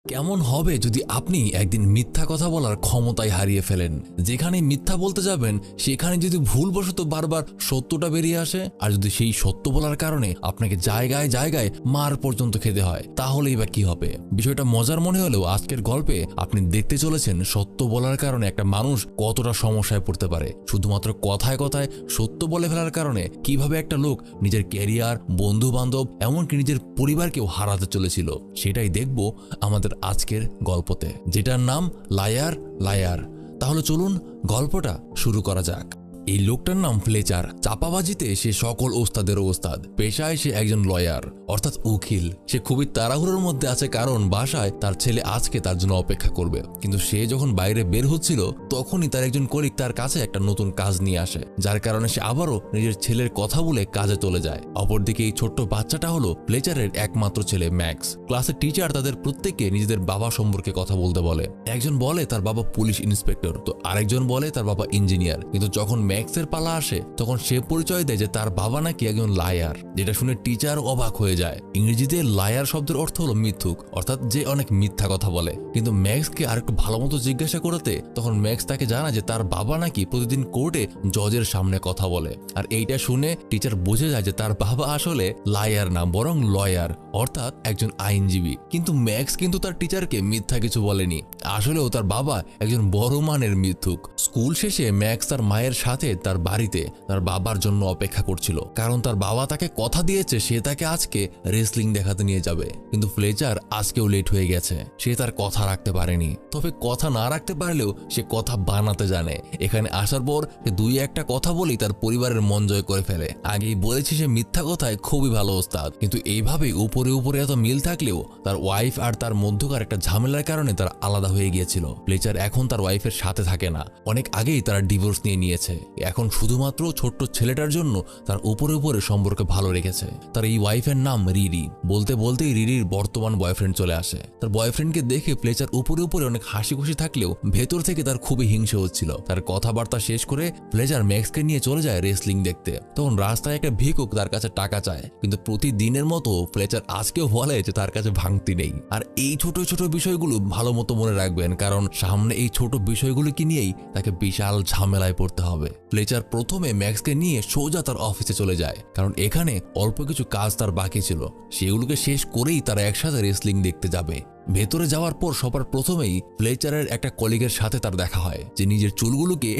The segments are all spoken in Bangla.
কেমন হবে যদি আপনি একদিন মিথ্যা কথা বলার ক্ষমতাই হারিয়ে ফেলেন? যেখানে মিথ্যা বলতে যাবেন সেখানে যদি ভুলবশত বারবার সত্যটা বেরিয়ে আসে, আর যদি সেই সত্য বলার কারণে আপনাকে জায়গায় জায়গায় মার পর্যন্ত খেতে হয়, তাহলেই বা কি হবে? বিষয়টা মজার মনে হলেও আজকের গল্পে আপনি দেখতে চলেছেন সত্য বলার কারণে একটা মানুষ কতটা সমস্যায় পড়তে পারে। শুধুমাত্র কথায় কথায় সত্য বলে ফেলার কারণে কিভাবে একটা লোক নিজের ক্যারিয়ার, বন্ধু বান্ধব, এমনকি নিজের পরিবারকেও হারাতে চলেছিল, সেটাই দেখব আমাদের আজকের গল্পতে, যেটার নাম লায়ার লায়ার। তাহলে চলুন গল্পটা শুরু করা যাক। এই লোকটার নাম ফ্লেচার। চাপাবাজিতে সে সকল ওস্তাদের ওস্তাদ। পেশায় সে একজন লয়ার, অর্থাৎ উকিল। সে খুবই তাড়াহুড়োর মধ্যে আছে, কারণ বাসায় তার ছেলে আজকে তার জন্য অপেক্ষা করবে। কিন্তু সে যখন বাইরে বের হচ্ছিল তখনই তার একজন কলিগ তার কাছে একটা নতুন কাজ নিয়ে আসে, যার কারণে সে আবারও নিজের ছেলের কথা বলে কাজে চলে যায়। অপরদিকে এই ছোট্ট বাচ্চাটা হলো ফ্লেচারের একমাত্র ছেলে ম্যাক্স। ক্লাসের টিচার তাদের প্রত্যেককে নিজেদের বাবা সম্পর্কে কথা বলতে বলে। একজন বলে তার বাবা পুলিশ ইন্সপেক্টর, তো আরেকজন বলে তার বাবা ইঞ্জিনিয়ার। কিন্তু যখন ম্যাক্সের পালা আসে তখন সে পরিচয় দেয় যে তার বাবা নাকি একজন লায়ার, যেটা শুনে টিচার অবাক হয়ে যায়। ইংরেজিতে লায়ার শব্দের অর্থ হলো মিথ্যুক, অর্থাৎ যে অনেক মিথ্যা কথা বলে। কিন্তু ম্যাক্সকে আরেকটু ভালো মতো জিজ্ঞাসা করতে তখন ম্যাক্স তাকে জানায় যে তার বাবা নাকি প্রতিদিন কোর্টে জজের সামনে কথা বলে। আর এইটা শুনে টিচার বুঝে যায় যে তার বাবা আসলে লায়ার না, বরং লয়ার, অর্থাৎ একজন আইনজীবী। কিন্তু ম্যাক্স কিন্তু তার টিচারকে মিথ্যা কিছু বলেনি, আসলেও তার বাবা একজন বড় মানের মিথ্যুক। স্কুল শেষে ম্যাক্স তার মায়ের সাথে তার বাড়িতে তার বাবার জন্য অপেক্ষা করছিল, কারণ তার বাবা তাকে কথা দিয়েছে সে তাকে আজকে রেসলিং দেখাতে নিয়ে যাবে। কিন্তু ফ্লেচার আজকেও লেট হয়ে গেছে, সে তার কথা রাখতে পারেনি। তবে কথা না রাখতে পারলেও সে কথা বানাতে জানে। এখানে আসার পর সে দুই একটা কথা বলেই তার পরিবারের মন জয় করে ফেলে। আগেই বলেছি সে মিথ্যা কথায় খুবই ভালো ওস্তাদ, কিন্তু এইভাবে উপরে উপরে এত মিল থাকলেও তার ওয়াইফ আর তার মধ্যকার একটা ঝামেলার কারণে তার আলাদা হয়ে গিয়েছিল। ফ্লেচার এখন তার ওয়াইফের সাথে থাকে না, অনেক আগেই তারা ডিভোর্স নিয়ে নিয়েছে। এখন শুধুমাত্র ছোট্ট ছেলেটার জন্য তার উপরে উপরে সম্পর্ক ভালো রেখেছে। তার এই ওয়াইফের নাম রিরি। বলতে বলতেই রিরির বর্তমান বয়ফ্রেন্ড চলে আসে। তার বয়ফ্রেন্ডকে দেখে ফ্লেচার উপরে উপরে অনেক হাসি খুশি থাকলেও ভেতর থেকে তার খুবই হিংসা হচ্ছিল। তার কথাবার্তা শেষ করে ফ্লেচার ম্যাক্সকে নিয়ে চলে যায় রেসলিং দেখতে। তখন রাস্তায় একটা ভিক্ষুক তার কাছে টাকা চায়, কিন্তু প্রতিদিনের মতো ফ্লেচার আজকেও বলে যে তার কাছে ভাঙতি নেই। আর এই ছোট ছোট বিষয়গুলো ভালো মতো মনে রাখবেন, কারণ সামনে এই ছোট বিষয়গুলোকে নিয়েই তাকে বিশাল ঝামেলায় পড়তে হবে। ফ্লেচার প্রথমে ম্যাক্সকে নিয়ে সোজা তার অফিসে চলে যায়, কারণ এখানে অল্প কিছু কাজ তার বাকি ছিল। সেগুলোকে শেষ করেই তারা একসাথে রেসলিং দেখতে যাবে। ভেতরে যাওয়ার পর সবার প্রথমেই ফ্লেচারের একটা কলিগের সাথে তার দেখা হয়, যে নিজের চুলগুলোকে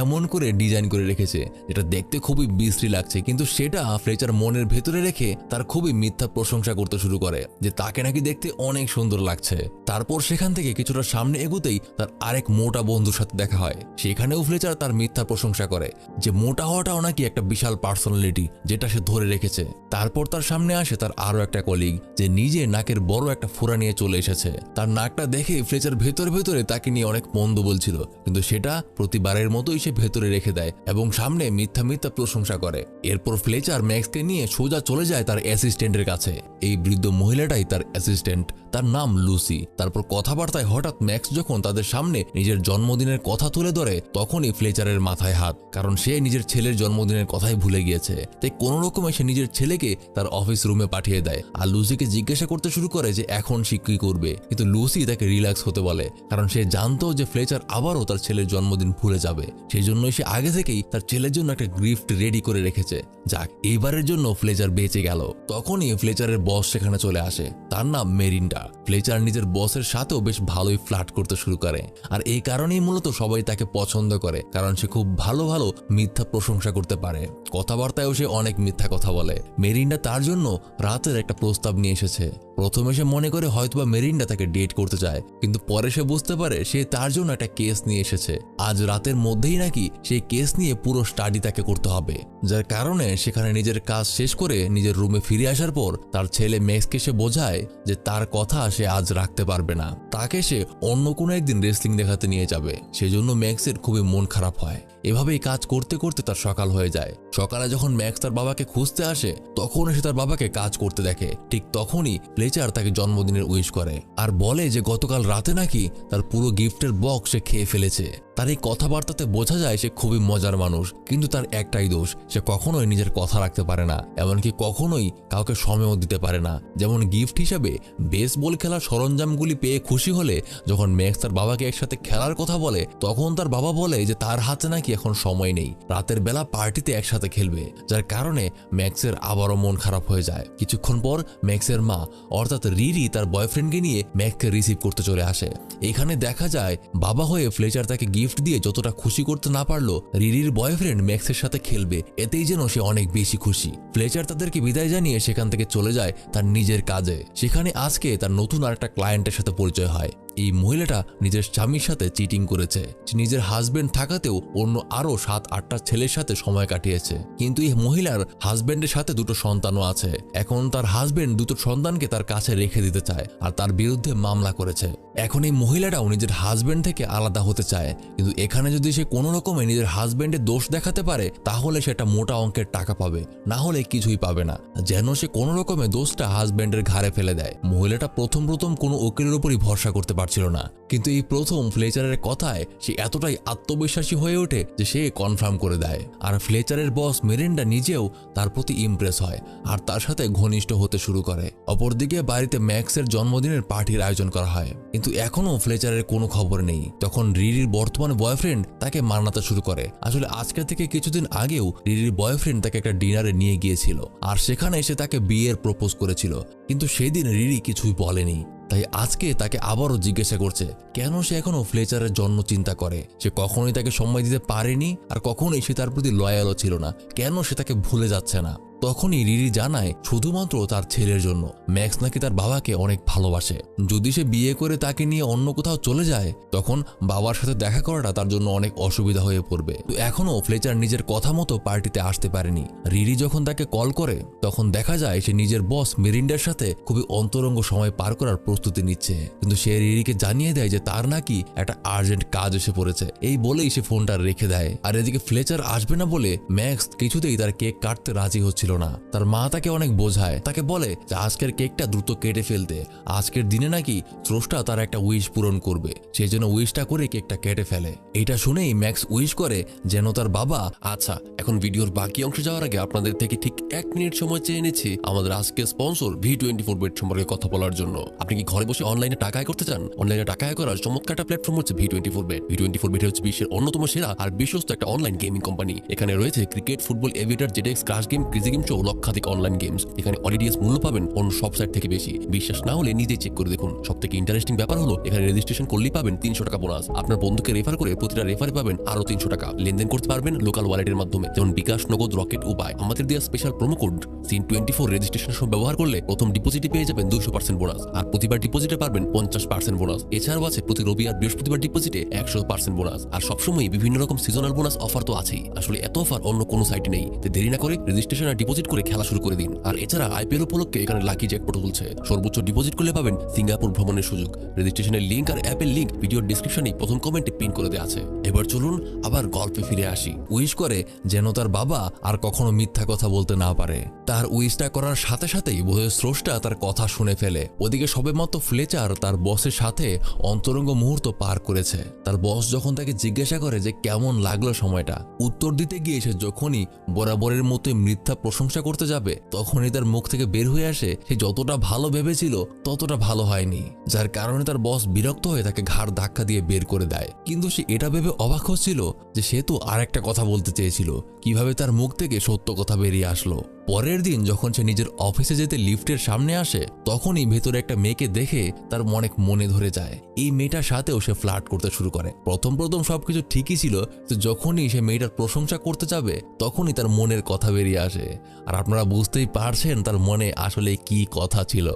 এমন করে ডিজাইন করে রেখেছে যেটা দেখতে খুবই বিশ্রী লাগছে। কিন্তু সেটা ফ্লেচার মনের ভেতরে রেখে তার খুবই মিথ্যা প্রশংসা করতে শুরু করে যে তাকে নাকি দেখতে অনেক সুন্দর লাগছে। তারপর সেখান থেকে কিছুটা সামনে এগুতেই তার আরেক মোটা বন্ধুর সাথে দেখা হয়। সেখানেও ফ্লেচার তার মিথ্যা প্রশংসা করে যে মোটা হওয়াটাও নাকি একটা বিশাল পার্সোনালিটি, যেটা সে ধরে রেখেছে। তারপর তার সামনে আসে তার আরো একটা কলিগ, যে নিজে নাকের বড় একটা ফোঁড়া নিয়ে চলে এসেছে। তার নাকটা দেখে ফ্লেচার ভেতরে ভেতরে তাকে নিয়ে অনেক মন্দ বলছিল, কিন্তু সেটা প্রতিবারের মতোই সে ভেতরে রেখে দেয় এবং সামনে মিথ্যা মিথ্যা প্রশংসা করে। এরপর ফ্লেচার ম্যাক্সকে নিয়ে সোজা চলে যায় তার অ্যাসিস্ট্যান্টের কাছে। এই বৃদ্ধ মহিলাটাই তার অ্যাসিস্ট্যান্ট, তার নাম লুসি। তারপর কথাবার্তায় হঠাৎ ম্যাক্স যখন তাদের সামনে নিজের জন্মদিনের কথা তুলে ধরে, তখনই ফ্লেচারের মাথায় হাত, কারণ সে নিজের ছেলের জন্মদিনের কথাই ভুলে গিয়েছে। তাই কোনো রকমে সে নিজের ছেলেকে তার অফিস রুমে পাঠিয়ে দেয় আর লুসিকে জিজ্ঞাসা করতে শুরু করে যে এখন সে কি করবে। কিন্তু লুসি তাকে রিল্যাক্স হতে বলে, কারণ সে জানতো যে ফ্লেচার আবারও তার ছেলের জন্মদিন ভুলে যাবে। সেই জন্যই সে আগে থেকেই তার ছেলের জন্য একটা গিফট রেডি করে রেখেছে। যাক, এইবারের জন্য ফ্লেচার বেঁচে গেল। তখনই ফ্লেচারের বস সেখানে চলে আসে, তার নাম মেরিন্ডা। ফ্লেচার নিজের বসের সাথেও বেশ ভালোই ফ্লার্ট করতে শুরু করে, আর এই কারণেই মূলত সবাই তাকে পছন্দ করে, কারণ সে খুব ভালো ভালো মিথ্যা প্রশংসা করতে পারে। কথাবার্তায়ও সে অনেক মিথ্যা কথা বলে। মেরিন্ডা তার জন্য রাতের একটা প্রস্তাব নিয়ে এসেছে। প্রথমে সে মনে করে হয়তোবা মেরিন্ডা তাকে ডেট করতে চায়, কিন্তু পরে সে বুঝতে পারে সে তার জন্য একটা কেস নিয়ে এসেছে। আজ রাতের মধ্যেই নাকি সেই কেস নিয়ে পুরো স্টাডি তাকে করতে হবে, যার কারণে সেখানে নিজের কাজ শেষ করে নিজের রুমে ফিরে আসার পর তার ছেলে ম্যাক্সকে সে বোঝায় যে তার কথা সে আজ রাখতে পারবে না, তাকে সে অন্য কোনো একদিন রেসলিং দেখাতে নিয়ে যাবে। সেজন্য ম্যাক্সের খুবই মন খারাপ হয়। এভাবেই কাজ করতে করতে তার সকাল হয়ে যায়। সকালে যখন ম্যাক্স তার বাবাকে খুঁজতে আসে, তখন সে তার বাবাকে কাজ করতে দেখে। ঠিক তখনই ফ্লেচার তাকে জন্মদিনের উইশ করে। আর বলে যে গতকাল রাতে নাকি তার পুরো গিফটের বক্স সে খেয়ে ফেলেছে। তার এই কথাবার্তাতে বোঝা যায় সে খুবই মজার মানুষ, কিন্তু তার একটাই দোষ, সে কখনোই নিজের কথা রাখতে পারে না, এমনকি কখনোই কাউকে সময়ও দিতে পারে না। যেমন গিফট হিসাবে বেসবল খেলার সরঞ্জামগুলি পেয়ে খুশি হলে যখন ম্যাক্স তার বাবাকে একসাথে খেলার কথা বলে, তখন তার বাবা বলে যে তার হাতে নাকি এখন সময় নেই, রাতের বেলা পার্টিতে একসাথে খেলবে, যার কারণে ম্যাক্সের আবারও মন খারাপ হয়ে যায়। কিছুক্ষণ পর ম্যাক্সের মা অর্থাৎ রিরি তার বয়ফ্রেন্ডকে নিয়ে ম্যাক্সকে রিসিভ করতে চলে আসে। এখানে দেখা যায় বাবা হয়ে ফ্লেচার তাকে গিফট দিয়ে যতটা খুশি করতে না পারলো, রিরির বয়ফ্রেন্ড ম্যাক্সের সাথে খেলবে এতেই যেন সে অনেক বেশি খুশি। ফ্লেচার তাদেরকে বিদায় জানিয়ে সেখান থেকে চলে যায় তার নিজের কাজে। সেখানে আজকে তার নতুন আরেকটা ক্লায়েন্টের সাথে পরিচয় হয়। এই মহিলাটা নিজের স্বামীর সাথে চিটিং করেছে, নিজের হাজবেন্ড থাকাতেও অন্য আরো 7-8টা ছেলের সাথে সময় কাটিয়েছে। কিন্তু এই মহিলার হাজবেন্ডের সাথে দুটো সন্তানও আছে। এখন তার হাজবেন্ড দুটো সন্তানকে তার কাছে রেখে দিতে চায় আর তার বিরুদ্ধে মামলা করেছে। এখন এই মহিলাটাও নিজের হাজবেন্ড থেকে আলাদা হতে চায়, কিন্তু এখানে যদি সে কোনো রকমে নিজের হাজবেন্ডের দোষ দেখাতে পারে তাহলে সেটা মোটা অঙ্কের টাকা পাবে, না হলে কিছুই পাবে না। যেন সে কোনো রকমে দোষটা হাজবেন্ডের ঘাড়ে ফেলে দেয়। মহিলাটা প্রথম কোনো উকিলের উপরই ভরসা করতে পারছিল না, কিন্তু এই প্রথম ফ্লেচারের কথায় সে এতটাই আত্মবিশ্বাসী হয়ে ওঠে যে সে কনফার্ম করে দেয়। আর ফ্লেচারের বস মেরিন্ডা নিজেও তার প্রতি ইমপ্রেস হয় আর তার সাথে ঘনিষ্ঠ হতে শুরু করে। অপরদিকে বাড়িতে ম্যাক্সের জন্মদিনের পার্টির আয়োজন করা হয়, কিন্তু এখনো ফ্লেচারের কোনো খবর নেই। তখন রিরির বর্তমান বয়ফ্রেন্ড তাকে মানাতে শুরু করে। আসলে আজকে থেকে কিছুদিন আগেও রিরির বয়ফ্রেন্ড তাকে একটা ডিনারে নিয়ে গিয়েছিল আর সেখানে এসে তাকে বিয়ের প্রপোজ করেছিল, কিন্তু সেদিন রিরি কিছুই বলেনি। তাই আজকে তাকে আবারও জিজ্ঞাসা করছে কেন সে এখনো ফ্লেচারের জন্য চিন্তা করে। সে কখনোই তাকে সময় দিতে পারেনি আর কখনোই সে তার প্রতি লয়ালও ছিল না, কেন সে তাকে ভুলে যাচ্ছে না। তখনই রিরি জানায় শুধুমাত্র তার ছেলের জন্য। ম্যাক্স নাকি তার বাবাকে অনেক ভালোবাসে, যদি সে বিয়ে করে তাকে নিয়ে অন্য কোথাও চলে যায় তখন বাবার সাথে দেখা করাটা তার জন্য অনেক অসুবিধা হয়ে পড়বে। তো এখনো ফ্লেচার নিজের কথা মতো পার্টিতে আসতে পারেনি। রিরি যখন তাকে কল করে তখন দেখা যায় সে নিজের বস মেরিন্ডার সাথে খুবই অন্তরঙ্গ সময় পার করার প্রস্তুতি নিচ্ছে, কিন্তু সে রিরিকে জানিয়ে দেয় যে তার নাকি একটা আর্জেন্ট কাজ এসে পড়েছে। এই বলেই সে ফোনটা রেখে দেয়। আর এদিকে ফ্লেচার আসবে না বলে ম্যাক্স কিছুতেই তার কেক কাটতে রাজি হচ্ছিল না। তার মা তাকে অনেক বোঝায়, তাকে বলে যে আজকের কেকটা দ্রুত কেটে ফেলতে, আজকের দিনে নাকি স্রষ্টা তার একটা উইশ পূরণ করবে, সেই জন্য উইশটা করে কেকটা কেটে ফেলে। এটা শুনেই ম্যাক্স উইশ করে যেন তার বাবা। আচ্ছা, এখন ভিডিওর বাকি অংশে যাওয়ার আগে আপনাদের থেকে ঠিক 1 মিনিট সময় চেয়ে নিচ্ছি আমাদের আজকের স্পন্সর V24 বেট সম্পর্কে কথা বলার জন্য। আপনি কি ঘরে বসে অনলাইনে টাকা আয় করতে চান? অনলাইনে টাকা আয় করার চমৎকার একটা প্ল্যাটফর্ম হচ্ছে V24 বেট। V24 বেট হচ্ছে বিশ্বের অন্যতম সেরা আর বিশ্বস্ত একটা অনলাইন গেমিং কোম্পানি। এখানে রয়েছে cricket, football, aviator, JetX, crash game, crazy game সহ লক্ষাধিক অনলাইন গেমস। এখানে অডিডিএস মূল্য পাবেন অন্য সব সাইট থেকে বেশি। বিশ্বাস না হলে নিজেই চেক করে দেখুন। সবথেকে ইন্টারেস্টিং ব্যাপার হলো এখানে রেজিস্ট্রেশন করলেই পাবেন 300 টাকা বোনাস। আপনার বন্ধুকে রেফার করে প্রতিটা রেফারে পাবেন আরো 300 টাকা। লেনদেন করতে পারবেন লোকাল ওয়ালেটের মাধ্যমে, যেমন বিকাশ, নগদ, রকেট, উপায়। আমাদের দেওয়া special promo code SIN24 registration সময় ব্যবহার করলে প্রথম ডিপোজিটে পেয়ে যাবেন 200% বোনাস, আর প্রতিবার ডিপোজিটে পাবেন 50% বোনাস। এছাড়াও আছে প্রতি রবি আর বৃহস্পতিবার ডিপোজিটে 100% বোনাস। আর সবসময় বিভিন্ন রকম সিজনাল বোনাস অফার তো আছেই। আসলে এত অফার অন্য কোনো সাইটে নেই। তো দেরি না করে রেজিস্ট্রেশন আর ডিপোজিট করে খেলা শুরু করে দিন। আর এছাড়া IPL উপলক্ষে এখানে লাকি জ্যাকপট চলছে। সর্বোচ্চ ডিপোজিট করলে পাবেন সিঙ্গাপুর ভ্রমণের সুযোগ। রেজিস্ট্রেশনের লিংক আর অ্যাপের লিংক ভিডিওর ডেসক্রিপশনে প্রথম কমেন্টে পিন করে দেওয়া আছে। এবার চলুন আবার গল্পে ফিরে আসি। উইশ করে যেন তার বাবা আর কখনো মিথ্যা কথা বলতে না পারে। তার উইশটা করার সাথে সাথেই বোধহয় স্রষ্টা তার কথা শুনে ফেলে। ওদিকে সবেমাত্র ফ্লেচার তার বসের সাথে অন্তরঙ্গ মুহূর্ত পার করেছে। তার বস যখন তাকে জিজ্ঞাসা করে যে কেমন লাগলো সময়টা, উত্তর দিতে গিয়ে সে যখনই বরাবরের মতো মিথ্যা প্রশংসা করতে যাবে তখনই তার মুখ থেকে বের হয়ে আসে সে যতটা ভালো ভেবেছিল ততটা ভালো হয়নি, যার কারণে তার বস বিরক্ত হয়ে তাকে ঘাড় ধাক্কা দিয়ে বের করে দেয়। কিন্তু সে এটা ভেবে অবাক হচ্ছিল যে সে তো আরেকটা কথা বলতে চেয়েছিল, কিভাবে তার মুখ থেকে সত্য কথা বেরিয়ে আসলো। পরের দিন যখন সে নিজের অফিসে যেতে লিফটের সামনে আসে তখনই ভেতরে একটা মেয়েকে দেখে তার অনেক মনে ধরে যায়। এই মেয়েটার সাথেও সে ফ্লার্ট করতে শুরু করে। প্রথম সবকিছু ঠিকই ছিল, তো যখনই সে মেয়েটার প্রশংসা করতে যাবে তখনই তার মনের কথা বেরিয়ে আসে। আর আপনারা বুঝতেই পারছেন তার মনে আসলে কি কথা ছিল।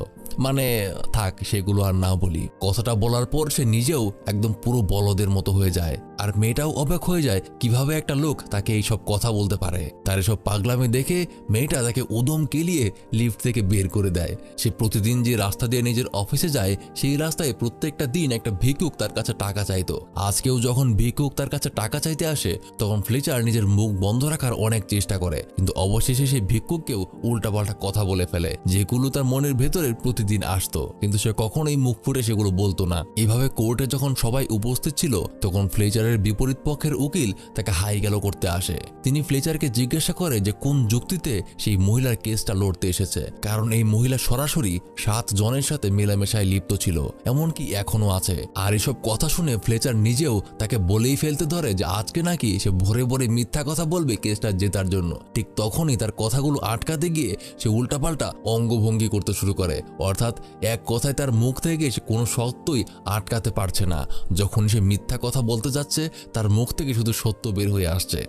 মানে থাক, সেগুলো আর না বলি। কথাটা বলার পর সে নিজেও একদম পুরো বলদের মতো হয়ে যায়। আর মেয়েটাও অবাক হয়ে যায় কিভাবে একটা লোক তাকে এইসব কথা বলতে পারে। তার এসব পাগলামি দেখে মেয়েটা মেয়েটা তাকে উদম কেলিয়ে লিফট থেকে বের করে দেয়। সে প্রতিদিন যে রাস্তা দিয়ে নিজের অফিসে যায় সেই রাস্তায় প্রত্যেকটা দিন একটা ভিক্ষুক তার কাছে টাকা চাইতো। আজকেও যখন ভিক্ষুক তার কাছে টাকা চাইতে আসে তখন ফ্লেচার নিজের মুখ বন্ধ রাখার অনেক চেষ্টা করে, কিন্তু অবশেষে সেই ভিক্ষুককেও উল্টাপাল্টা কথা বলে ফেলে যেগুলো তার মনের ভেতরে প্রতিদিন আসতো, কিন্তু সে কখনোই মুখ ফুটে সেগুলো বলতো না। এভাবে কোর্টে যখন সবাই উপস্থিত ছিল তখন ফ্লেচারের বিপরীত পক্ষের উকিল তাকে হাই গেল করতে আসে। তিনি ফ্লেচারকে জিজ্ঞাসা করে যে কোন যুক্তিতে সেই মহিলার কেসটা লড়তে এসেছে, কারণ এই মহিলা সরাসরি 7 জনের সাথে মেলামেশায় লিপ্ত ছিল, এমনকি এখনো আছে। আর এসব কথা শুনে ফ্লেচার নিজেও তাকে বলেই ফেলতে ধরে যে আজকে নাকি সে ভোরে ভোরে মিথ্যা কথা বলবে কেসটা জেতার জন্য। ঠিক তখনই তার কথাগুলো আটকাতে গিয়ে সে উল্টাপাল্টা অঙ্গভঙ্গি করতে শুরু করে, অর্থাৎ এক কথায় তার মুখ থেকে সে কোনো সত্যই আটকাতে পারছে না। যখন সে মিথ্যা কথা বলতে যাচ্ছে তার মুখ থেকে শুধু সত্য বের হয়ে আসছে।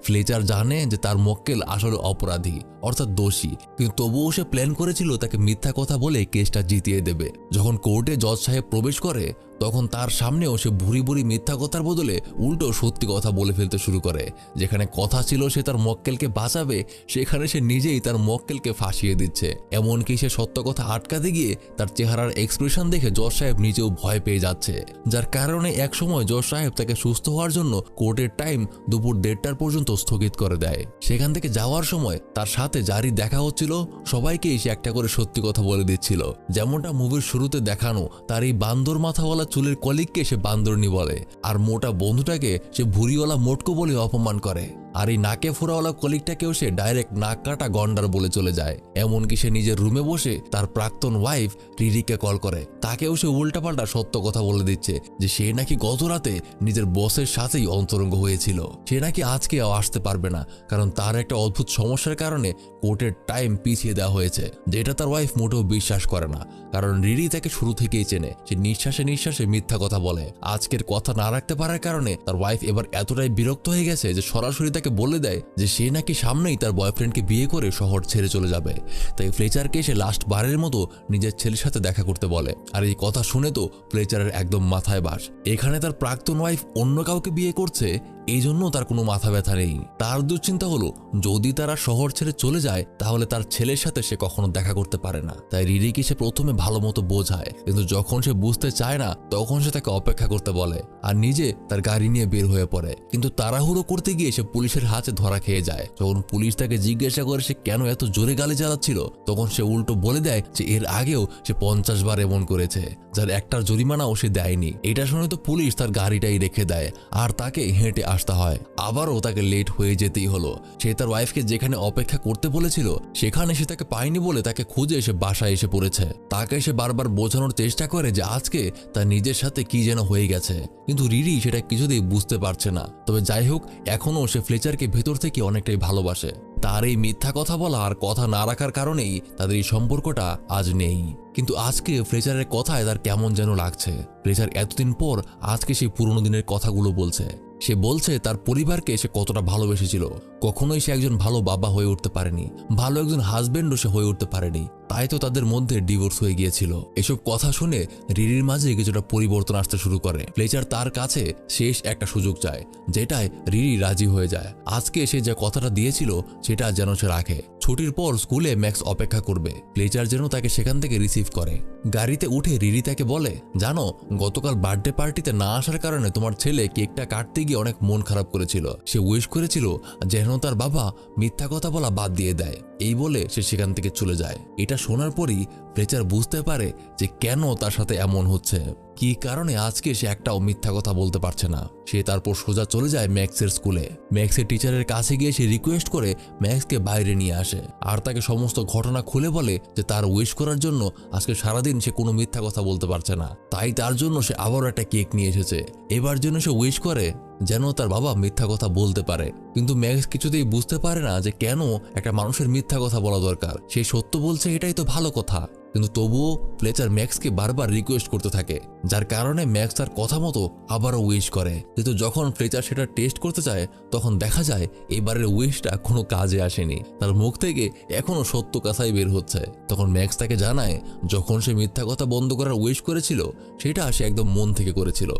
ফ্লেচার জানে যে তার মক্কেল আসলে অপরাধী অর্থাৎ দোষী, কিন্তু তবুও সে প্ল্যান করেছিল তাকে মিথ্যা কথা বলে কেসটা জিতিয়ে দেবে। যখন কোর্টে জজ সাহেব প্রবেশ করে তখন তার সামনেও সে ভুরি ভুরি মিথ্যা কথার বদলে উল্টো সত্যি কথা বলে ফেলতে শুরু করে। যেখানে কথা ছিল সে তার মক্কেলকে বাঁচাবে সেখানে সে নিজেই তার মক্কেলকে ফাঁসিয়ে দিচ্ছে। এমনকি সে সত্য কথা আটকাতে গিয়ে তার চেহারার এক্সপ্রেশন দেখে জজ সাহেব নিজেও ভয় পেয়ে যাচ্ছে, যার কারণে একসময় জজ সাহেব তাকে সুস্থ হওয়ার জন্য কোর্টের টাইম দুপুর 1:30টার পর্যন্ত স্থগিত করে দেয়। সেখান থেকে যাওয়ার সময় তার সাথে যারই দেখা হচ্ছিল সবাইকেই সে একটা করে সত্যি কথা বলে দিচ্ছিল। যেমনটা মুভির শুরুতে দেখানো, তার এই বান্দর মাথাওয়ালা চুলের কলিগকে সে বান্দরনি বলে, আর মোটা বন্ধুটাকে সে ভুরিওয়ালা মোটকো বলে অপমান করে, আর এই নাকে ফোড়াওয়ালা কলিগটাকেও সে ডাইরেক্ট নাক কাটা গন্ডার বলে চলে যায়। এমনকি সে নিজের রুমে বসে তার প্রাক্তন ওয়াইফ রিরিকে কল করে, তাকেও সে উল্টাপাল্টা সত্য কথা বলে দিচ্ছে যে সে নাকি গত রাতে নিজের বসের সাথেই অন্তরঙ্গ হয়েছিল। সে নাকি আজকে আসতে পারবে না কারণ তার একটা অদ্ভুত সমস্যার কারণে কোর্টের টাইম পিছিয়ে দেওয়া হয়েছে, যেটা তার ওয়াইফ মোটেও বিশ্বাস করে না, কারণ রিরি তাকে শুরু থেকেই চেনে। সে নিঃশ্বাসে নিঃশ্বাসে মিথ্যা কথা বলে। আজকের কথা না রাখতে পারার কারণে তার ওয়াইফ এবার এতটাই বিরক্ত হয়ে গেছে যে সরাসরি তাকে বলে দেয় যে সে নাকি সামনেই তার বয়ফ্রেন্ডকে বিয়ে করে শহর ছেড়ে চলে যাবে। তাই ফ্লেচারকে সে লাস্ট বারের মতো নিজের ছেলের সাথে দেখা করতে বলে। আর এই কথা শুনে তো ফ্লেচারের একদম মাথায় বাস। এখানে তার প্রাক্তন ওয়াইফ অন্য কাউকে বিয়ে করছে এই জন্য তার কোনো মাথা ব্যথা নেই। তার দুশ্চিন্তা হলো যদি তারা শহর ছেড়ে চলে যায় তাহলে তার ছেলের সাথে সে কখনো দেখা করতে পারে না। তাই রিরিকে সে প্রথমে ভালো মতো বোঝায়, কিন্তু যখন সে বুঝতে চায় না তখন সে তাকে অপেক্ষা করতে বলে আর নিজে তার গাড়ি নিয়ে বের হয়ে পড়ে। কিন্তু তাড়াহুড়ো করতে গিয়ে সে পুলিশের হাতে ধরা খেয়ে যায়। যখন পুলিশ তাকে জিজ্ঞাসা করে সে কেন এত জোরে গালি চালাচ্ছিল তখন সে উল্টো বলে দেয় যে এর আগেও সে 50 বার এমন করেছে, যার একটার জরিমানাও সে দেয়নি। এটা শুনে তো পুলিশ তার গাড়িটাই রেখে দেয় আর তাকে হেঁটে আসতে হয়। আবারও তাকে লেট হয়ে যেতেই হলো। সে তার ওয়াইফকে যেখানে অপেক্ষা করতে বলেছিল সেখানে সে তাকে পায়নি বলে তাকে খুঁজে এসে বাসায় এসে পড়েছে। তাকে সে বারবার বোঝানোর চেষ্টা করে যে আজকে তার নিজের সাথে কি যেন হয়ে গেছে, কিন্তু রিরি সেটা কিছুতেই বুঝতে পারছে না। তবে যাই হোক, এখনো সে ফ্লেচারকে ভেতর থেকে অনেকটাই ভালোবাসে। তার এই মিথ্যা কথা বলা আর কথা না রাখার কারণেই তাদের এই সম্পর্কটা আজ নেই। কিন্তু আজকে ফ্লেচারের কথায় তার কেমন যেন লাগছে। ফ্লেচার এতদিন পর আজকে সেই পুরনো দিনের কথাগুলো বলছে। সে বলছে তার পরিবারকে সে কতটা ভালোবেসেছিল। কখনোই সে একজন ভালো বাবা হয়ে উঠতে পারেনি, ভালো একজন হাজবেন্ডও সে হয়ে উঠতে পারেনি, তাই তো তাদের মধ্যে ডিভোর্স হয়ে গিয়েছিল। এসব কথা শুনে রিরির মাঝে কিছুটা পরিবর্তন আসতে শুরু করে। ফ্লেচার তার কাছে শেষ একটা সুযোগ চায়, যেটায় রিরি রাজি হয়ে যায়। আজকে সে যে কথাটা দিয়েছিল সেটা যেন সে রাখে। ছুটির পর স্কুলে ম্যাক্স অপেক্ষা করবে, ফ্লেচার যেন তাকে সেখান থেকে রিসিভ করে। গাড়িতে উঠে রিরি তাকে বলে, জানো গতকাল বার্থডে পার্টিতে না আসার কারণে তোমার ছেলে কেকটা কাটতে গিয়ে অনেক মন খারাপ করেছিল। সে উইশ করেছিল যেন তার বাবা মিথ্যা কথা বলা বাদ দিয়ে দেয়। এই বলে সে সেখান থেকে চলে যায়। এটা শোনার পরই ফ্লেচার বুঝতে পারে যে কেন তার সাথে এমন হচ্ছে, কি কারণে আজকে সে একটাও মিথ্যা কথা বলতে পারছে না। সে তারপর সোজা চলে যায় ম্যাক্সের স্কুলে। ম্যাক্সের টিচারের কাছে গিয়ে সে রিকোয়েস্ট করে ম্যাক্সকে বাইরে নিয়ে আসে আর তাকে সমস্ত ঘটনা খুলে বলে যে তার উইশ করার জন্য আজকে সারাদিন সে কোনো মিথ্যা কথা বলতে পারছে না, তাই তার জন্য সে আবারও একটা কেক নিয়ে এসেছে। এবার জন্য সে উইশ করে যেন তার বাবা মিথ্যা কথা বলতে পারে। কিন্তু ম্যাক্স কিছুতেই বুঝতে পারে না যে কেন একটা মানুষের মিথ্যা কথা বলা দরকার। সে সত্য বলছে এটাই তো ভালো কথা, কিন্তু তবুও ফ্লেচার ম্যাক্সকে বারবার রিকোয়েস্ট করতে থাকে, যার কারণে ম্যাক্স তার কথা মতো আবারও উইশ করে। কিন্তু যখন ফ্লেচার সেটা টেস্ট করতে চায় তখন দেখা যায় এবারের উইশটা কোনো কাজে আসেনি। তার মুখ থেকে এখনো সত্য কথাই বের হচ্ছে। তখন ম্যাক্স তাকে জানায় যখন সে মিথ্যা কথা বন্ধ করার উইশ করেছিল সেটা সে একদম মন থেকে করেছিল।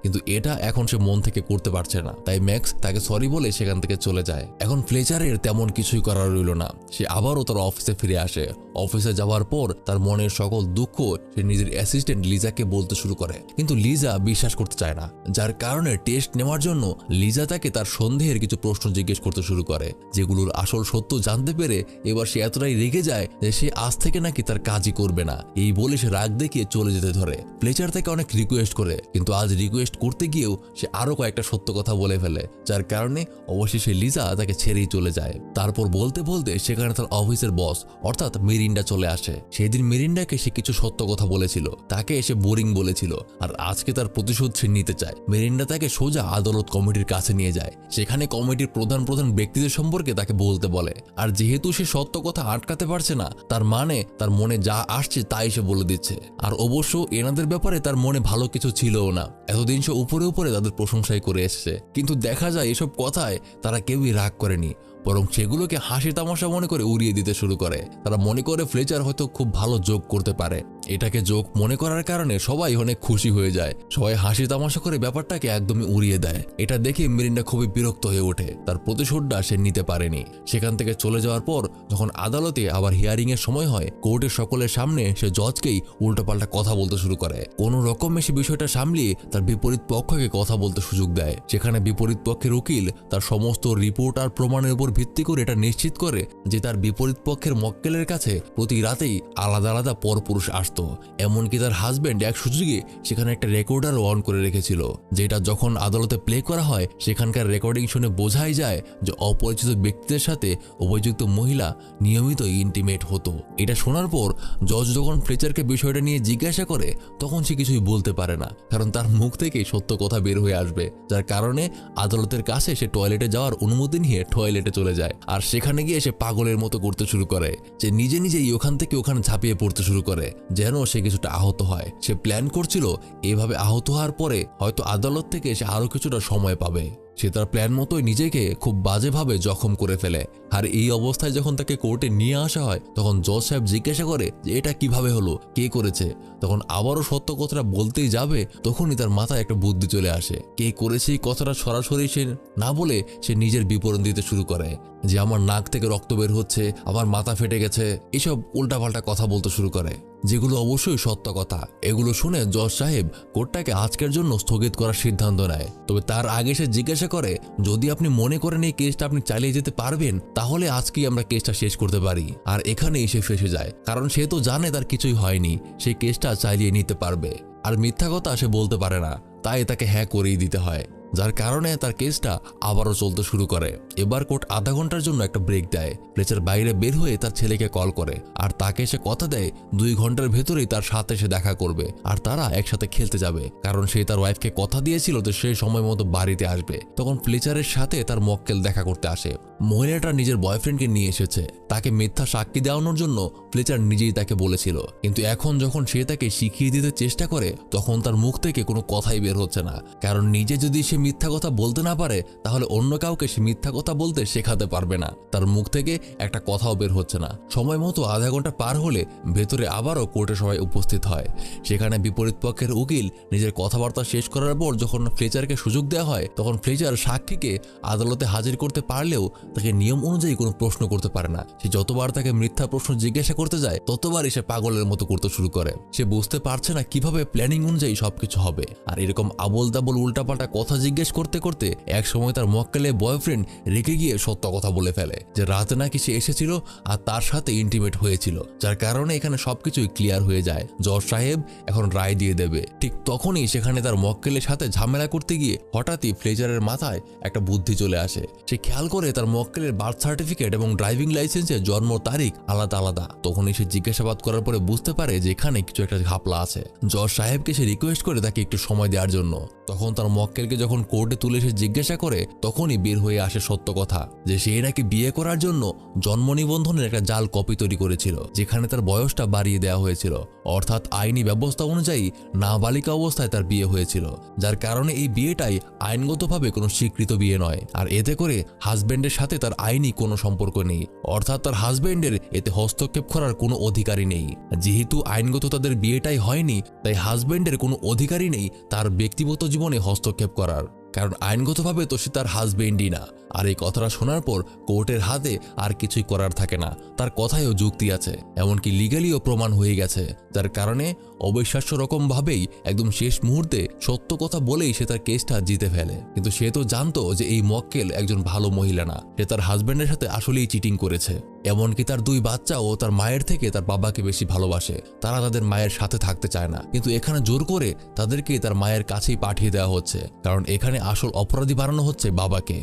কিন্তু এটা এখন সে মন থেকে করতে পারছে না। তাই ম্যাক্স তাকে সরি বলে সেখান থেকে চলে যায়। এখন ফ্লেচারের তেমন কিছুই করার রইল না, সে আবারও তার অফিসে ফিরে আসে। অফিসে যাওয়ার পর তার মনের সকল দুঃখ সে নিজের অ্যাসিস্ট্যান্ট লিজাকে বলতে শুরু করে, কিন্তু লিজা বিশ্বাস করতে চায় না, যার কারণে টেস্ট নেওয়ার জন্য লিজা তাকে তার সন্দেহের কিছু প্রশ্ন জিজ্ঞেস করতে শুরু করে, যেগুলোর আসল সত্য জানতে পেরে এবার সে এতটাই রেগে যায় যে সে আজ থেকে নাকি তার কাজই করবে না। এই বলে সে রাগ দেখিয়ে চলে যেতে ধরে। ফ্লেচার তাকে অনেক রিকোয়েস্ট করে, কিন্তু আজ রিকোয়েস্ট করতে গিয়েও সে আরো কয়েকটা সত্য কথা বলে ফেলে, যার কারণে অবশেষে লিজা তাকে ছেড়েই চলে যায়। তারপর বলতে বলতে সেখানে তার অফিসের বস অর্থাৎ মিরিন্ডা চলে আসে। সেদিন মিরিন্ডাকে সে কিছু সত্য কথা বলেছিল, তাকে এসে বোরিং বলেছিল, আর আজকে তার প্রতিশোধ সে নিতে চায়। মিরিন্ডা তাকে সোজা আদালত কমিটির কাছে নিয়ে যায়। সেখানে কমিটির প্রধান প্রধান ব্যক্তিদের সম্পর্কে তাকে বলতে বলে, আর যেহেতু সে সত্য কথা আটকাতে পারছে না, তার মানে তার মনে যা আসছে তাই সে বলে দিচ্ছে। আর অবশ্য এনাদের ব্যাপারে তার মনে ভালো কিছু ছিলও না, এতদিন সে উপরে উপরে তাদের প্রশংসাই করে এসেছে। কিন্তু দেখা যায় এসব কথায় তারা কেউই রাগ করেনি, বরং সেগুলোকে হাসি তামাশা মনে করে উড়িয়ে দিতে শুরু করে। তারা মনে করে ফ্লেচার হয়তো খুব ভালো জোক করতে পারে। এটাকে জোক মনে করার কারণে সবাই অনেক খুশি হয়ে যায়, সবাই হাসি তামাশা করে ব্যাপারটাকে একদমই উড়িয়ে দেয়। এটা দেখে মিরিন্ডা খুবই বিরক্ত হয়ে ওঠে, তার প্রতিশোধটা সে নিতে পারেনি। সেখান থেকে চলে যাওয়ার পর যখন আদালতে আবার হিয়ারিং এর সময় হয়, কোর্টের সকলের সামনে সে জজকেই উল্টোপাল্টা কথা বলতে শুরু করে। কোনো রকমে সে বিষয়টা সামলিয়ে তার বিপরীত পক্ষকে কথা বলতে সুযোগ দেয়। সেখানে বিপরীত পক্ষের উকিল তার সমস্ত রিপোর্ট আর প্রমাণের উপর ভিত্তি করে এটা নিশ্চিত করে যে তার বিপরীত পক্ষের মক্কেলের কাছে প্রতি রাতেই আলাদা আলাদা পরপুরুষ আসতো। এমনকি তার হাজবেন্ড এক সুযোগে সেখানে একটা রেকর্ডারও অন করে রেখেছিল, যেটা যখন আদালতে প্লে করা হয় সেখানকার রেকর্ডিং শুনে বোঝাই যায় যে অপরিচিত ব্যক্তিদের সাথে অভিযুক্ত মহিলা নিয়মিত ইন্টিমেট হতো। এটা শোনার পর জজ যখন ফ্লেচারকে বিষয়টা নিয়ে জিজ্ঞাসা করে তখন সে কিছুই বলতে পারে না, কারণ তার মুখ থেকেই সত্য কথা বের হয়ে আসবে, যার কারণে আদালতের কাছে সে টয়লেটে যাওয়ার অনুমতি নিয়ে টয়লেটে চলে যায়। আর সেখানে গিয়ে সে পাগলের মতো করতে শুরু করে, যে নিজে নিজেই ওখান থেকে ওখানে ঝাঁপিয়ে পড়তে শুরু করে যেন সে কিছুটা আহত হয়। সে প্ল্যান করছিল এভাবে আহত হওয়ার পরে হয়তো আদালত থেকে সে আরো কিছুটা সময় পাবে। সে তার প্ল্যান মতোই নিজেকে খুব বাজেভাবে জখম করে ফেলে। আর এই অবস্থায় যখন তাকে কোর্টে নিয়ে আসা হয় তখন জজ সাহেব জিজ্ঞাসা করে যে এটা কিভাবে হলো, কে করেছে। তখন আবারও সত্য কথাটা বলতেই যাবে তখনই তার মাথায় একটা বুদ্ধি চলে আসে। কে করেছে এই কথাটা সরাসরি সে না বলে সে নিজের বিবরণ দিতে শুরু করে, যে আমার নাক থেকে রক্ত বের হচ্ছে, আমার মাথা ফেটে গেছে, এসব উল্টাপাল্টা কথা বলতে শুরু করে, যেগুলো অবশ্যই সত্য কথা। এগুলো শুনে জজ সাহেব কোর্টটাকে আজকের জন্য স্থগিত করার সিদ্ধান্ত নেয়। তবে তার আগে সে জিজ্ঞাসা করে যদি আপনি মনে করেন এই কেসটা আপনি চালিয়ে যেতে পারবেন তাহলে আজকেই আমরা কেসটা শেষ করতে পারি। আর এখানেই সে ফেসে যায়, কারণ সে তো জানে তার কিছুই হয়নি, সেই কেসটা চালিয়ে নিতে পারবে। আর মিথ্যা কথা সে বলতে পারে না, তাই তাকে হ্যাঁ করেই দিতে হয়, যার কারণে তার কেসটা আবারও চলতে শুরু করে। এবার কোর্ট আধা ঘন্টার জন্য একটা ব্রেক দেয়। ফ্লেচার বাইরে বের হয়ে তার ছেলেকে কল করে আর তাকে সে কথা দেয় 2 ঘন্টার ভেতরেই তার সাথে সে দেখা করবে আর তারা একসাথে খেলতে যাবে, কারণ সে তার ওয়াইফকে কথা দিয়েছিল যে সে সময় মতো বাড়িতে আসবে। তখন ফ্লেচারের সাথে তার মক্কেল দেখা করতে আসে। মহিলাটা নিজের বয়ফ্রেন্ডকে নিয়ে এসেছে, তাকে মিথ্যা সাক্ষী দেওয়ানোর জন্য ফ্লেচার নিজেই তাকে বলেছিল, কিন্তু এখন যখন সে তাকে শিখিয়ে দিতে চেষ্টা করে তখন তার মুখ থেকে কোনো কথাই বের হচ্ছে না, কারণ নিজে যদি সে মিথ্যা কথা বলতে না পারে তাহলে অন্য কাউকে সে মিথ্যা কথা বলতে শেখাতে পারবে না। তার মুখ থেকে একটা কথাও বের হচ্ছে না। সময় মতো আধা ঘন্টা পার হলে ভেতরে আবারও কোর্টে সবাই উপস্থিত হয়। সেখানে বিপরীত পক্ষের উকিল নিজের কথাবার্তা শেষ করার পর যখন ফ্লেচারকে সুযোগ দেওয়া হয় তখন ফ্লেচার সাক্ষীকে আদালতে হাজির করতে পারলেও তাকে নিয়ম অনুযায়ী কোনো প্রশ্ন করতে পারে না। সে যতবার তাকে মিথ্যা প্রশ্ন জিজ্ঞাসা করতে যায় ততবারই সে পাগলের মতো করতে শুরু করে। সে বুঝতে পারছে না কিভাবে প্ল্যানিং অনুযায়ী সবকিছু হবে। আর এরকম আবোল তাবোল উল্টাপাল্টা কথা জিজ্ঞেস করতে করতে এক সময় তার মক্কেলের বয়ফ্রেন্ড রেগে গিয়ে সত্য কথা বলে ফেলে যে রাতে নাকি সে এসেছিল আর তার সাথে ইন্টিমেট হয়েছিল, যার কারণে এখানে সবকিছুই ক্লিয়ার হয়ে যায়। জজ সাহেব এখন রায় দিয়ে দেবে। ঠিক তখনই সেখানে তার মক্কেলের সাথে ঝামেলা করতে গিয়ে হঠাৎই ফ্লেচারের মাথায় একটা বুদ্ধি চলে আসে। সে খেয়াল করে তার মক্কেলের বার্থ সার্টিফিকেট এবং ড্রাইভিং লাইসেন্সের জন্ম তারিখ আলাদা আলাদা। তখনই সে জিজ্ঞাসাবাদ করার পরে বুঝতে পারে যে এখানে কিছু একটা ঘাপলা আছে। জজ সাহেবকে সে রিকোয়েস্ট করে তাকে একটু সময় দেওয়ার জন্য। তখন তার মক্কেলকে যখন কোর্টে তুলে সে জিজ্ঞাসা করে তখনই বের হয়ে আসে সত্য কথা যে সে নাকি বিয়ে করার জন্য জন্ম নিবন্ধনের একটা জাল কপি তৈরি করেছিল, যেখানে তার বয়সটা বাড়িয়ে দেওয়া হয়েছিল, অর্থাৎ আইনি ব্যবস্থা অনুযায়ী নাবালিকা অবস্থায় তার বিয়ে হয়েছিল, যার কারণে এই বিয়েটাই আইনগতভাবে কোনো স্বীকৃত বিয়ে নয়। আর এতে করে হাজবেন্ডের সাথে সাথে তার আইনি কোনো সম্পর্ক নেই, অর্থাৎ তার হাজবেন্ডের এতে হস্তক্ষেপ করার কোনো অধিকারই নেই। যেহেতু আইনগত তাদের বিয়েটাই হয়নি, তাই হাজবেন্ডের কোনো অধিকারই নেই তার ব্যক্তিগত জীবনে হস্তক্ষেপ করার, কারণ আইনগতভাবে তো সে তার হাজবেন্ডই না। আর এই কথাটা শোনার পর কোর্টের হাতে আর কিছুই করার থাকে না, তার কথায়ও যুক্তি আছে, এমনকি লিগালিও প্রমাণ হয়ে গেছে, যার কারণে অবিশ্বাস্য রকমভাবেই একদম শেষ মুহূর্তে সত্য কথা বলেই সে তার কেসটা জিতে ফেলে। কিন্তু সে তো জানতো যে এই মক্কেল একজন ভালো মহিলা না, সে তার হাজবেন্ডের সাথে আসলেই চিটিং করেছে। এমনকি তার 2 বাচ্চাও তার মায়ের থেকে তার বাবাকে বেশি ভালোবাসে, তারা তাদের মায়ের সাথে থাকতে চায় না, কিন্তু এখানে জোর করে তাদেরকে তার মায়ের কাছেই পাঠিয়ে দেওয়া হচ্ছে, কারণ এখানে আসল অপরাধী বানানো হচ্ছে বাবাকে,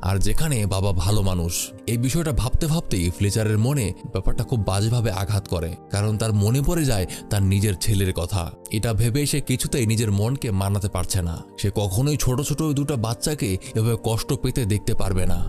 আর যেখানে বাবা ভালো মানুষ। এই বিষয়টা ভাবতে ভাবতেই ফ্লেচারের মনে ব্যাপারটা খুব বাজেভাবে আঘাত করে, কারণ তার মনে পড়ে যায় তার নিজের ছেলের কথা। এটা ভেবে সে কিছুতেই নিজের মনকে মানাতে পারছে না, সে কখনোই ছোট ছোট 2টা বাচ্চাকে এভাবে কষ্ট পেতে দেখতে পারবে না।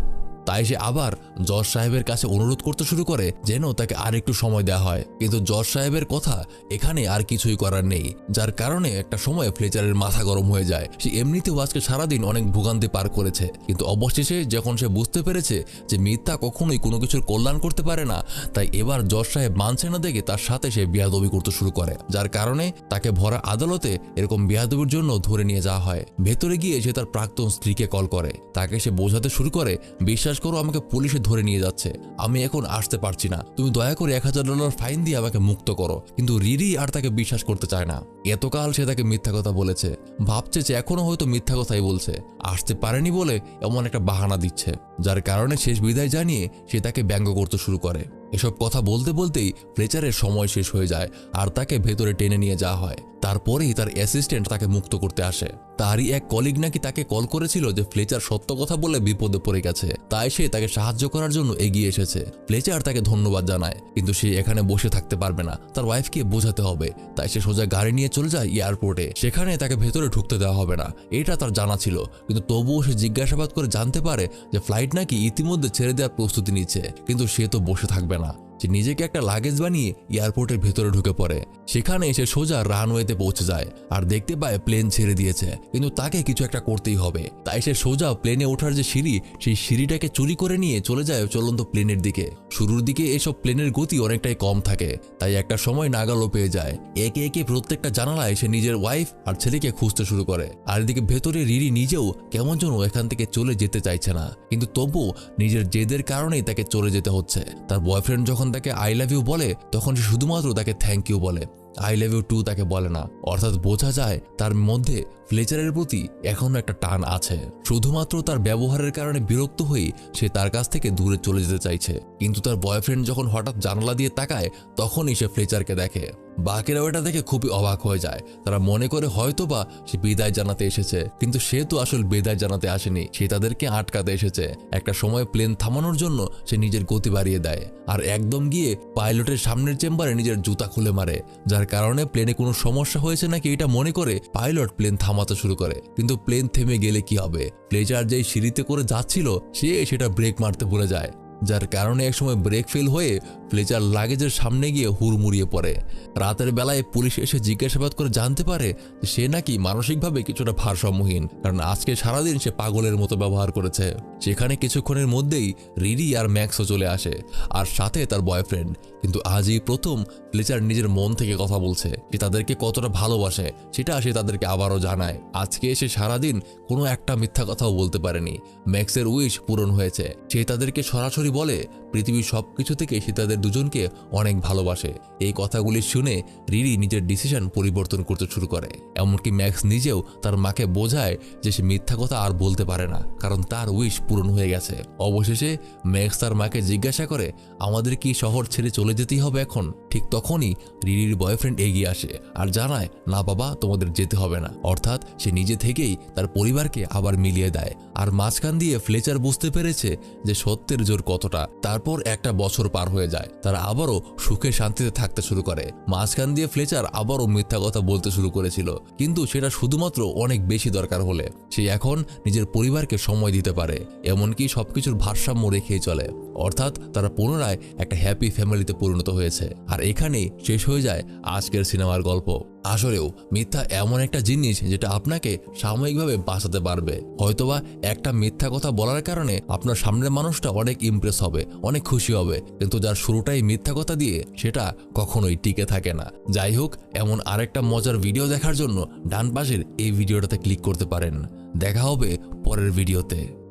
তাই সে আবার জজ সাহেবের কাছে অনুরোধ করতে শুরু করে যেন তাকে আর একটু সময় দেওয়া হয়, কিন্তু জজ সাহেবের কথা এখানে আর কিছুই করার নেই, যার কারণে একটা সময় ফ্লেচারের মাথা গরম হয়ে যায়। সে এমনিতেও আজকে সারাদিন অনেক ভোগান্তি পার করেছে, কিন্তু অবশেষে যখন সে বুঝতে পেরেছে যে মিথ্যা কখনোই কোনো কিছুর কল্যাণ করতে পারে না, তাই এবার জজ সাহেব মানছে না দেখে তার সাথে সে বেয়াদবি করতে শুরু করে, যার কারণে তাকে ভরা আদালতে এরকম বেয়াদবির জন্য ধরে নিয়ে যাওয়া হয়। ভেতরে গিয়ে সে তার প্রাক্তন স্ত্রীকে কল করে, তাকে সে বোঝাতে শুরু করে, বিশ্বাস করো আমাকে পুলিশে ধরে নিয়ে যাচ্ছে, আমি এখন আসতে পারছি না, তুমি দয়া করে $1000 ফাইন দিয়ে আমাকে মুক্ত করো। কিন্তু রিরি আর তাকে বিশ্বাস করতে চায় না, এতকাল সে তাকে মিথ্যা কথা বলেছে, ভাবছে যে এখনো হয়তো মিথ্যা কথাই বলছে, আসতে পারেনি বলে এমন একটা বাহানা দিচ্ছে, যার কারণে শেষ বিদায় জানিয়ে সে তাকে ব্যঙ্গ করতে শুরু করে। এসব কথা বলতে বলতেই ফ্লেচারের সময় শেষ হয়ে যায় আর তাকে ভেতরে টেনে নিয়ে যাওয়া হয়। তারপরেই তার অ্যাসিস্ট্যান্ট তাকে মুক্ত করতে আসে। তারই এক কলিগ নাকি তাকে কল করেছিল যে ফ্লেচার সত্য কথা বলে বিপদে পড়ে গেছে, তাই সে তাকে সাহায্য করার জন্য এগিয়ে এসেছে। ফ্লেচার তাকে ধন্যবাদ জানায়, কিন্তু সে এখানে বসে থাকতে পারবে না, তার ওয়াইফকে বোঝাতে হবে, তাই সে সোজা গাড়ি নিয়ে চলে যায় এয়ারপোর্টে। সেখানে তাকে ভেতরে ঢুকতে দেওয়া হবে না, এটা তার জানা ছিল, কিন্তু তবুও সে জিজ্ঞাসাবাদ করে জানতে পারে যে ফ্লাইট নাকি ইতিমধ্যে ছেড়ে দেওয়ার প্রস্তুতি নিচ্ছে, কিন্তু সে তো বসে থাকবে না, সে নিজেকে একটা লাগেজ বানিয়ে এয়ারপোর্টের ভেতরে ঢুকে পড়ে। সেখানে এসে সোজা রানওয়েতে পৌঁছে যায় আর দেখতে পায় প্লেন ছেড়ে দিয়েছে, কিন্তু তাকে কিছু একটা করতেই হবে, তাই সে সোজা প্লেনে ওঠার যে সিঁড়ি, সেই সিঁড়িটাকে চুরি করে নিয়ে চলে যায় চলন্ত প্লেনের দিকে। শুরুর দিকে এসব প্লেনের গতি অনেকটাই কম থাকে, তাই একটা সময় নাগালও পেয়ে যায়। একে একে প্রত্যেকটা জানালায় সে নিজের ওয়াইফ আর ছেলেকে খুঁজতে শুরু করে, আর এদিকে ভেতরে রিরি নিজেও কেমন যেন এখান থেকে চলে যেতে চাইছে না, কিন্তু তবুও নিজের জেদের কারণেই তাকে চলে যেতে হচ্ছে। তার বয়ফ্রেন্ড যখন তাকে আই লাভ ইউ বলে, তখন সে শুধুমাত্র তাকে থ্যাংক ইউ বলে, আই লাভ ইউ টু তাকে বলে না, অর্থাৎ বোঝা যায় তার মধ্যে ফ্লেচারের প্রতি এখনো একটা টান আছে। শুধুমাত্র তার ব্যবহারের কারণে বিরক্ত হয়ে সে তার কাছ থেকে দূরে চলে যেতে চাইছে, কিন্তু তার বয়ফ্রেন্ড যখন হঠাৎ জানালা দিয়ে তাকায়, তখনই সে ফ্লেচারকে দেখে। বাকিরাও এটা দেখে খুবই অবাক হয়ে যায়, তারা মনে করে হয়তোবা সে বিদায় জানাতে এসেছে, কিন্তু সে তো আসলে বিদায় জানাতে আসেনি, সে তাদেরকে আটকাতে এসেছে। একটা সময় প্লেন থামানোর জন্য সে নিজের গতি বাড়িয়ে দেয় আর একদম গিয়ে পাইলটের সামনের চেম্বারে নিজের জুতা খুলে মারে, যার কারণে প্লেনে কোনো সমস্যা হয়েছে নাকি এটা মনে করে পাইলট প্লেন থামাতে শুরু করে। কিন্তু প্লেন থেমে গেলে কি হবে, ফ্লেচার যেই সিঁড়িতে করে যাচ্ছিল সে সেটা ব্রেক মারতে ভুলে যায়, যার কারণে একসময় ব্রেক ফেল হয়ে ফ্লেচার লাগেজের সামনে গিয়ে হুড়মুড়িয়ে পড়ে। রাতের বেলায় পুলিশ এসে জিজ্ঞাসাবাদ করে জানতে পারে যে সে নাকি মানসিকভাবে কিছুটা ভারসাম্যহীন, কারণ আজকে সারাদিন সে পাগলের মতো ব্যবহার করেছে। সেখানে কিছুক্ষণের মধ্যেই রিরি আর ম্যাক্সও চলে আসে, আর সাথে তার বয়ফ্রেন্ড। কিন্তু আজই প্রথম ফ্লেচার নিজের মন থেকে কথা বলছে, যে তাদেরকে কতটা ভালোবাসে সেটা সে তাদেরকে আবারও জানায়। আজকে সে সারাদিন কোনো একটা মিথ্যা কথাও বলতে পারেনি, ম্যাক্সের উইশ পূরণ হয়েছে। সে তাদেরকে সরাসরি বলে পৃথিবীর সবকিছু থেকে সে তাদের দুজনকে অনেক ভালোবাসে। এই কথাগুলি শুনে রিরি নিজের ডিসিশন পরিবর্তন করতে শুরু করে, এমনকি ম্যাক্স নিজেও তার মাকে বোঝায় যে সে মিথ্যা কথা আর বলতে পারে না, কারণ তার উইশ পূরণ হয়ে গেছে। অবশেষে ম্যাক্স তার মাকে জিজ্ঞাসা করে আমাদের কি শহর ছেড়ে চলে যেতেই হবে এখন? ঠিক তখনই রিরির বয়ফ্রেন্ড এগিয়ে আসে আর জানায় না বাবা, তোমাদের যেতে হবে না, অর্থাৎ সে নিজে থেকেই তার পরিবারকে আবার মিলিয়ে দেয়। আর মাঝখান দিয়ে ফ্লেচার বুঝতে পেরেছে যে সত্যের জোর কতটা। তারপর একটা বছর পার হয়ে যায়, তারা আবারও সুখে শান্তিতে থাকতে শুরু করে। মাঝখান দিয়ে ফ্লেচার আবারও মিথ্যা কথা বলতে শুরু করেছিল, কিন্তু সেটা শুধুমাত্র অনেক বেশি দরকার হলে। সে এখন নিজের পরিবারকে সময় দিতে পারে, এমনকি সবকিছুর ভারসাম্য রেখেই চলে, অর্থাৎ তারা পুনরায় একটা হ্যাপি ফ্যামিলিতে পরিণত হয়েছে। আর এখানেই শেষ হয়ে যায় আজকের সিনেমার গল্প। আসলেও মিথ্যা এমন একটা জিনিস যেটা আপনাকে সাময়িকভাবে বাঁচাতে পারবে। হয়তোবা একটা মিথ্যা কথা বলার কারণে আপনার সামনের মানুষটা অনেক ইমপ্রেস হবে, অনেক খুশি হবে, কিন্তু যার শুরুটাই মিথ্যা কথা দিয়ে সেটা কখনোই টিকে থাকে না। যাই হোক, এমন আরেকটা মজার ভিডিও দেখার জন্য ডান পাশের এই ভিডিওটাতে ক্লিক করতে পারেন। দেখা হবে পরের ভিডিওতে।